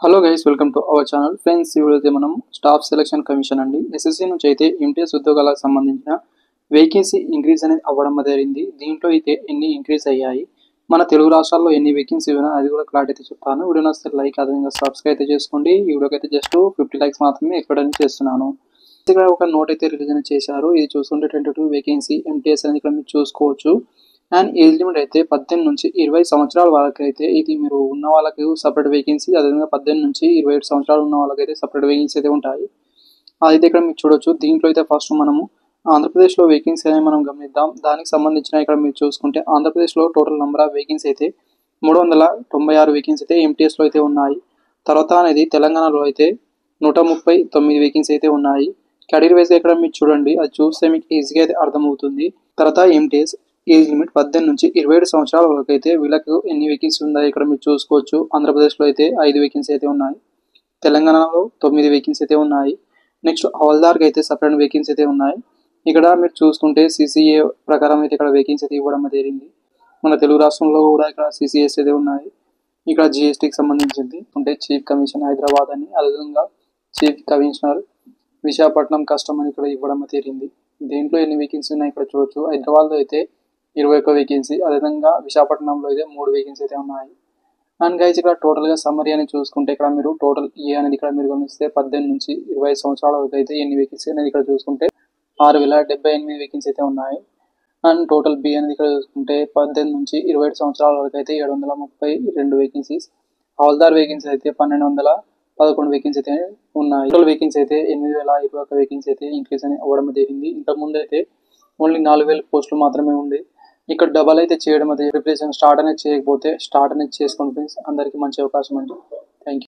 Hello guys, welcome to our channel. Friends, ఇప్పుడైతే మనం staff selection commission అండి SSC నుంచి అయితే ఎంటీఎస్ ఉద్యోగాలకు సంబంధించిన వేకెన్సీ ఇంక్రీజ్ అనేది అవ్వడం జరిగింది. దీంట్లో అయితే ఎన్ని ఇంక్రీజ్ అయ్యాయి, మన తెలుగు రాష్ట్రాల్లో ఎన్ని వేకెన్సీ ఉన్నా అది కూడా క్లారిటీ అయితే చెప్తాను. వీడియో నచ్చితే లైక్, అదేవిధంగా సబ్స్క్రైబ్ అయితే చేసుకోండి. ఈ వీడియోకి అయితే జస్ట్ 50 లైక్స్ మాత్రమే ఎక్కడని చేస్తున్నాను. ఇక్కడ ఒక నోట్ అయితే రిలీజ్ చేశారు. ఇది చూసుకుంటే 22 వేకెన్సీ ఎంటీఎస్ అనేది ఇక్కడ మీరు చూసుకోవచ్చు. అండ్ ఏజ్ లిమిట్ అయితే 18 నుంచి 20 సంవత్సరాల వరకు అయితే ఇది మీరు ఉన్న వాళ్ళకి సపరేట్ వేకెన్సీ, అదేవిధంగా 18 నుంచి 27 సంవత్సరాలు ఉన్న వాళ్ళకైతే సపరేట్ వేకెన్సీ అయితే ఉంటాయి. అదైతే ఇక్కడ మీరు చూడొచ్చు. దీంట్లో అయితే ఫస్ట్ మనము ఆంధ్రప్రదేశ్లో వేకెన్సీ అనేది మనం గమనిద్దాం. దానికి సంబంధించిన ఇక్కడ మీరు చూసుకుంటే ఆంధ్రప్రదేశ్లో టోటల్ నెంబర్ ఆఫ్ వేకెన్సీ అయితే 396 వేకెన్సీ అయితే ఎంటీఎస్లో అయితే ఉన్నాయి. తర్వాత అనేది తెలంగాణలో అయితే 139 వేకెన్సీ అయితే ఉన్నాయి. కేటగిరీ వైజ్ ఇక్కడ మీరు చూడండి, అది చూస్తే మీకు ఈజీగా అయితే అర్థమవుతుంది. తర్వాత ఎంటీఎస్ ఏజ్ లిమిట్ 18 నుంచి 27 సంవత్సరాల వరకు అయితే వీళ్ళకు ఎన్ని వేకెన్సీ ఉన్నాయి ఇక్కడ మీరు చూసుకోవచ్చు. ఆంధ్రప్రదేశ్లో అయితే 5 వేకెన్సీ అయితే ఉన్నాయి. తెలంగాణలో 9 వేకెన్సీ అయితే ఉన్నాయి. నెక్స్ట్ హవల్దార్కి అయితే సపరేట్ వేకెన్సీ అయితే ఉన్నాయి. ఇక్కడ మీరు చూసుకుంటే సిసిఏ ప్రకారం అయితే ఇక్కడ వేకెన్సీ అయితే ఇవ్వడం జరిగింది. మన తెలుగు రాష్ట్రంలో కూడా ఇక్కడ సిసిఎస్ అయితే ఉన్నాయి. ఇక్కడ జిఎస్టీకి సంబంధించింది అంటే చీఫ్ కమిషన్ హైదరాబాద్ అని, అదేవిధంగా చీఫ్ కమిషనర్ విశాఖపట్నం కస్టమ్ అని ఇక్కడ ఇవ్వడం జరిగింది. దీంట్లో ఎన్ని వేకెన్సీ ఉన్నాయి ఇక్కడ చూడొచ్చు. హైదరాబాద్లో అయితే 21 వేకెన్సీ, అదేవిధంగా విశాఖపట్నంలో అయితే 3 వేకెన్సీ అయితే ఉన్నాయి. అండ్ గైస్, ఇక్కడ టోటల్గా సమ్మరీ అని చూసుకుంటే ఇక్కడ మీరు టోటల్ ఏ అనేది ఇక్కడ మీరు గమనిస్తే 18 నుంచి 20 సంవత్సరాల వరకు అయితే ఎన్ని వేకెన్సీ అనేది ఇక్కడ చూసుకుంటే 6078 వేకెన్సీ అయితే ఉన్నాయి. అండ్ టోటల్ బి అనేది ఇక్కడ చూసుకుంటే 18 నుంచి 27 సంవత్సరాల వరకు అయితే 732 వేకెన్సీస్. హవల్దార్ వేకెన్సీ అయితే 1211 వేకెన్సీ అయితే ఉన్నాయి. టోటల్ వేకెన్సీ అయితే 8021 వేకెన్సీ అయితే ఇంక్రీజ్ అని అవ్వడం జరిగింది. ఇంతకుముందు అయితే ఓన్లీ 4000 పోస్టులు మాత్రమే ఉండే. ఇక్కడ డబల్ అయితే చేయడం అయితే ప్రిపరేషన్ స్టార్ట్ అనేది చేయకపోతే స్టార్ట్ అనేది చేసుకోండి ఫ్రెండ్స్. అందరికీ మంచి అవకాశం అండి. Thank you.